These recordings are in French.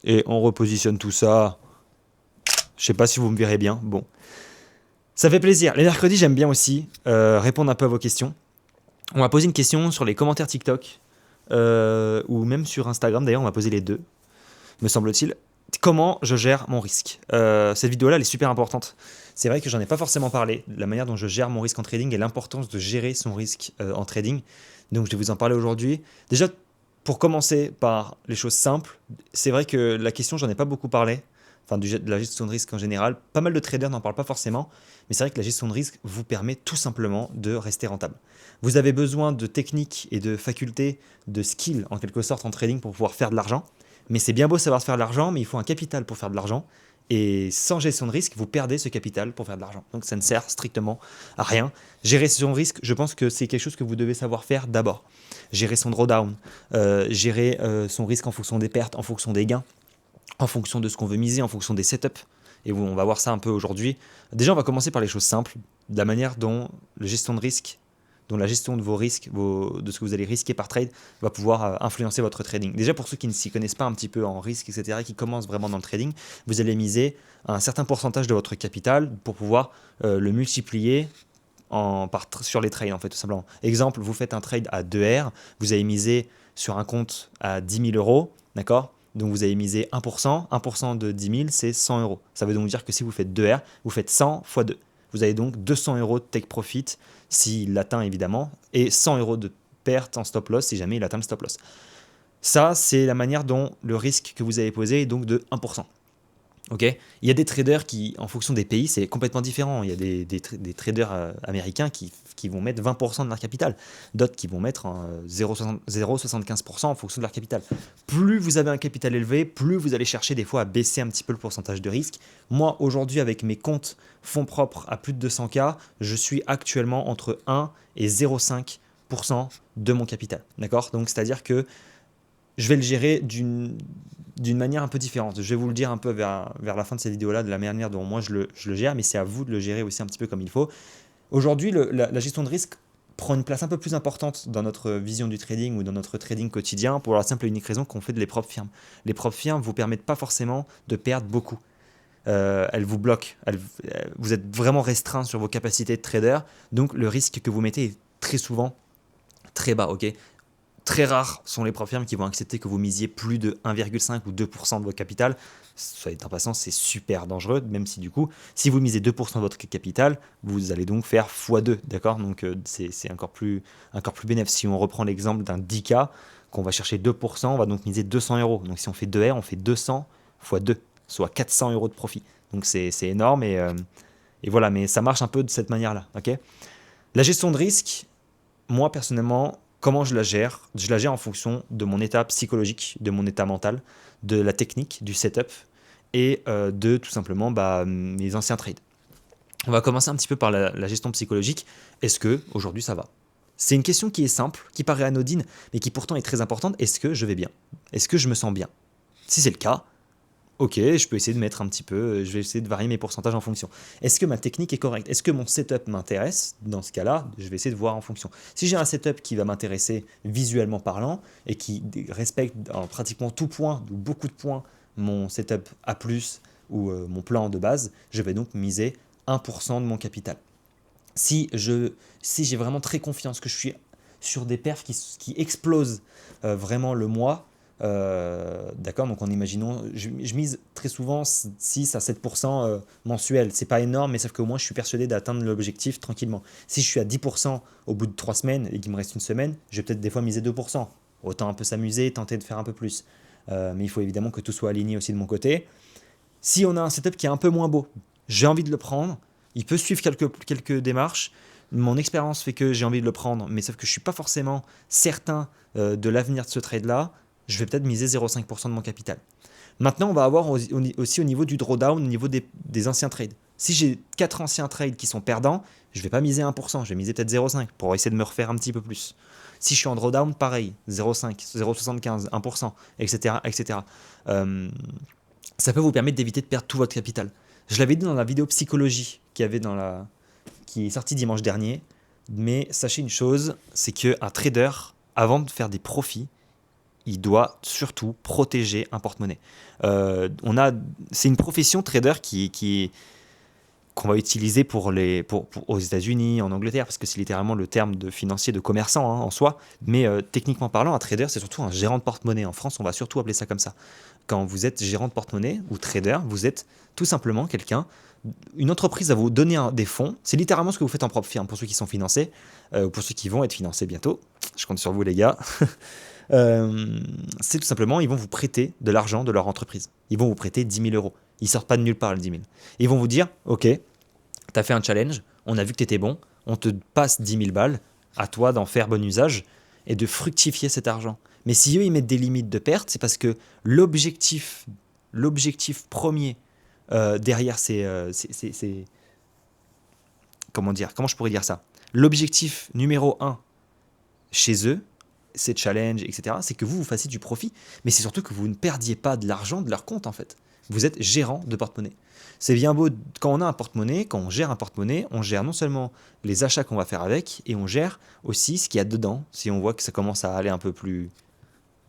Et on repositionne tout ça. Je sais pas si vous me verrez bien. Bon, ça fait plaisir. Les mercredis, j'aime bien aussi répondre un peu à vos questions. On m'a posé une question sur les commentaires TikTok ou même sur Instagram. D'ailleurs, on m'a posé les deux, me semble-t-il. Comment je gère mon risque. Cette vidéo-là, elle est super importante. C'est vrai que j'en ai pas forcément parlé, de la manière dont je gère mon risque en trading et l'importance de gérer son risque en trading. Donc, je vais vous en parler aujourd'hui. Déjà, pour commencer par les choses simples, c'est vrai que la question, j'en ai pas beaucoup parlé. Enfin, de la gestion de risque en général. Pas mal de traders n'en parlent pas forcément, mais c'est vrai que la gestion de risque vous permet tout simplement de rester rentable. Vous avez besoin de techniques et de facultés, de skills en quelque sorte en trading pour pouvoir faire de l'argent. Mais c'est bien beau savoir faire de l'argent, mais il faut un capital pour faire de l'argent. Et sans gestion de risque, vous perdez ce capital pour faire de l'argent. Donc ça ne sert strictement à rien. Gérer son risque, je pense que c'est quelque chose que vous devez savoir faire d'abord. Gérer son drawdown, gérer son risque en fonction des pertes, en fonction des gains, en fonction de ce qu'on veut miser, en fonction des setups. Et on va voir ça un peu aujourd'hui. Déjà, on va commencer par les choses simples, de la manière dont la gestion de risque, dont la gestion de vos risques, de ce que vous allez risquer par trade, va pouvoir influencer votre trading. Déjà, pour ceux qui ne s'y connaissent pas un petit peu en risque, etc., qui commencent vraiment dans le trading, vous allez miser un certain pourcentage de votre capital pour pouvoir le multiplier sur les trades, en fait, tout simplement. Exemple, vous faites un trade à 2R, vous avez misé sur un compte à 10 000 euros, d'accord? Donc vous avez misé 1%, 1% de 10 000, c'est 100 euros. Ça veut donc dire que si vous faites 2R, vous faites 100 fois 2. Vous avez donc 200 euros de take profit s'il l'atteint évidemment, et 100 euros de perte en stop loss si jamais il atteint le stop loss. Ça, c'est la manière dont le risque que vous avez posé est donc de 1%. Okay, il y a des traders qui, en fonction des pays, c'est complètement différent. Il y a des traders américains qui vont mettre 20% de leur capital, d'autres qui vont mettre 0,75% en fonction de leur capital. Plus vous avez un capital élevé, plus vous allez chercher des fois à baisser un petit peu le pourcentage de risque. Moi, aujourd'hui, avec mes comptes fonds propres à plus de 200K, je suis actuellement entre 1 et 0,5% de mon capital. D'accord? Donc, c'est-à-dire que je vais le gérer d'une manière un peu différente. Je vais vous le dire un peu vers la fin de cette vidéo-là, de la manière dont moi je le gère, mais c'est à vous de le gérer aussi un petit peu comme il faut. Aujourd'hui, la gestion de risque prend une place un peu plus importante dans notre vision du trading ou dans notre trading quotidien pour la simple et unique raison qu'on fait de les propres firmes. Les propres firmes ne vous permettent pas forcément de perdre beaucoup. Elles vous bloquent. Vous êtes vraiment restreint sur vos capacités de trader, donc le risque que vous mettez est très souvent très bas. Ok, très rares sont les propres firmes qui vont accepter que vous misiez plus de 1,5 ou 2% de votre capital. Soyez en passant, c'est super dangereux, même si du coup, si vous misez 2% de votre capital, vous allez donc faire x2, d'accord? Donc c'est encore plus bénéfique. Si on reprend l'exemple d'un 10K, qu'on va chercher 2%, on va donc miser 200 euros. Donc si on fait 2R, on fait 200 x 2, soit 400 euros de profit. Donc c'est énorme et voilà, mais ça marche un peu de cette manière-là, ok? La gestion de risque, moi personnellement, comment je la gère? Je la gère en fonction de mon état psychologique, de mon état mental, de la technique, du setup et de tout simplement mes anciens trades. On va commencer un petit peu par la gestion psychologique. Est-ce que aujourd'hui ça va? C'est une question qui est simple, qui paraît anodine, mais qui pourtant est très importante. Est-ce que je vais bien? Est-ce que je me sens bien? Si c'est le cas, ok, je peux essayer de mettre un petit peu, je vais essayer de varier mes pourcentages en fonction. Est-ce que ma technique est correcte? Est-ce que mon setup m'intéresse? Dans ce cas-là, je vais essayer de voir en fonction. Si j'ai un setup qui va m'intéresser visuellement parlant et qui respecte en pratiquement tout point, ou beaucoup de points, mon setup A+, ou mon plan de base, je vais donc miser 1% de mon capital. Si j'ai vraiment très confiance que je suis sur des perfs qui explosent vraiment le mois, d'accord, donc en imaginant, je mise très souvent 6 à 7% mensuel. C'est pas énorme, mais sauf qu'au moins je suis persuadé d'atteindre l'objectif tranquillement. Si je suis à 10% au bout de 3 semaines et qu'il me reste une semaine, je vais peut-être des fois miser 2%. Autant un peu s'amuser, tenter de faire un peu plus. Mais il faut évidemment que tout soit aligné aussi de mon côté. Si on a un setup qui est un peu moins beau, j'ai envie de le prendre. Il peut suivre quelques démarches. Mon expérience fait que j'ai envie de le prendre, mais sauf que je ne suis pas forcément certain de l'avenir de ce trade-là. Je vais peut-être miser 0,5% de mon capital. Maintenant, on va avoir aussi au niveau du drawdown, au niveau des anciens trades. Si j'ai 4 anciens trades qui sont perdants, je ne vais pas miser 1%, je vais miser peut-être 0,5% pour essayer de me refaire un petit peu plus. Si je suis en drawdown, pareil, 0,5, 0,75, 1%, etc. etc. Ça peut vous permettre d'éviter de perdre tout votre capital. Je l'avais dit dans la vidéo psychologie qui est sortie dimanche dernier, mais sachez une chose, c'est qu'un trader, avant de faire des profits, il doit surtout protéger un porte-monnaie. C'est une profession trader qu'on va utiliser aux États-Unis, en Angleterre, parce que c'est littéralement le terme de financier, de commerçant en soi. Mais techniquement parlant, un trader, c'est surtout un gérant de porte-monnaie. En France, on va surtout appeler ça comme ça. Quand vous êtes gérant de porte-monnaie ou trader, vous êtes tout simplement quelqu'un. Une entreprise va vous donner des fonds. C'est littéralement ce que vous faites en propre firme pour ceux qui sont financés, ou pour ceux qui vont être financés bientôt. Je compte sur vous, les gars. C'est tout simplement, ils vont vous prêter de l'argent de leur entreprise. Ils vont vous prêter 10 000 euros. Ils sortent pas de nulle part, les 10 000. Ils vont vous dire, ok, tu as fait un challenge, on a vu que tu étais bon, on te passe 10 000 balles, à toi d'en faire bon usage et de fructifier cet argent. Mais si eux, ils mettent des limites de perte, c'est parce que l'objectif premier derrière comment je pourrais dire ça? L'objectif numéro 1 chez eux, ces challenges, etc., c'est que vous fassiez du profit, mais c'est surtout que vous ne perdiez pas de l'argent de leur compte, en fait. Vous êtes gérant de porte-monnaie. C'est bien beau, quand on a un porte-monnaie, quand on gère un porte-monnaie, on gère non seulement les achats qu'on va faire avec, et on gère aussi ce qu'il y a dedans. Si on voit que ça commence à aller un peu plus...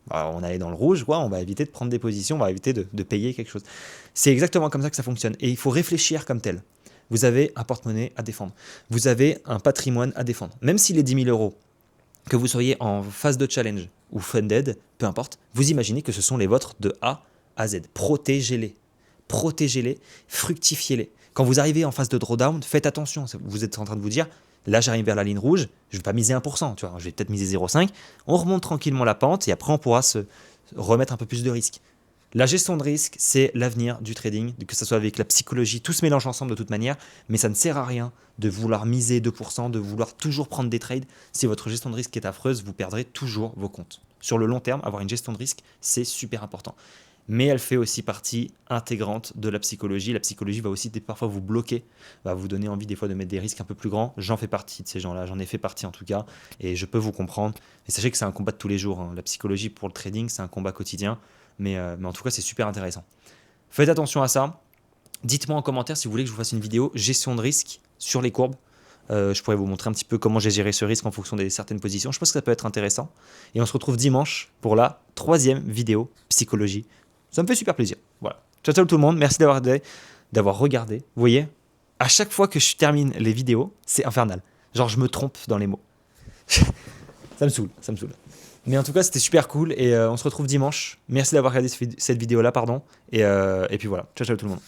on allait dans le rouge, on va éviter de prendre des positions, on va éviter de payer quelque chose. C'est exactement comme ça que ça fonctionne, et il faut réfléchir comme tel. Vous avez un porte-monnaie à défendre. Vous avez un patrimoine à défendre. Même si les 10 000 euros, que vous soyez en phase de challenge ou funded, peu importe, vous imaginez que ce sont les vôtres de A à Z. Protégez-les, fructifiez-les. Quand vous arrivez en phase de drawdown, faites attention. Vous êtes en train de vous dire, là j'arrive vers la ligne rouge, je ne vais pas miser 1%, tu vois, je vais peut-être miser 0,5. On remonte tranquillement la pente et après on pourra se remettre un peu plus de risque. La gestion de risque, c'est l'avenir du trading, que ce soit avec la psychologie, tout se mélange ensemble de toute manière, mais ça ne sert à rien de vouloir miser 2%, de vouloir toujours prendre des trades. Si votre gestion de risque est affreuse, vous perdrez toujours vos comptes. Sur le long terme, avoir une gestion de risque, c'est super important. Mais elle fait aussi partie intégrante de la psychologie. La psychologie va aussi parfois vous bloquer, va vous donner envie des fois de mettre des risques un peu plus grands. J'en fais partie de ces gens-là, j'en ai fait partie en tout cas, et je peux vous comprendre. Et sachez que c'est un combat de tous les jours, hein. La psychologie pour le trading, c'est un combat quotidien. Mais en tout cas, c'est super intéressant. Faites attention à ça. Dites-moi en commentaire si vous voulez que je vous fasse une vidéo gestion de risque sur les courbes. Je pourrais vous montrer un petit peu comment j'ai géré ce risque en fonction de certaines positions. Je pense que ça peut être intéressant. Et on se retrouve dimanche pour la 3e vidéo psychologie. Ça me fait super plaisir. Voilà. Ciao, ciao tout le monde. Merci d'avoir regardé. Vous voyez, à chaque fois que je termine les vidéos, c'est infernal. Genre, je me trompe dans les mots. Ça me saoule. Mais en tout cas, c'était super cool et on se retrouve dimanche. Merci d'avoir regardé cette vidéo-là, et puis voilà. Ciao, ciao tout le monde.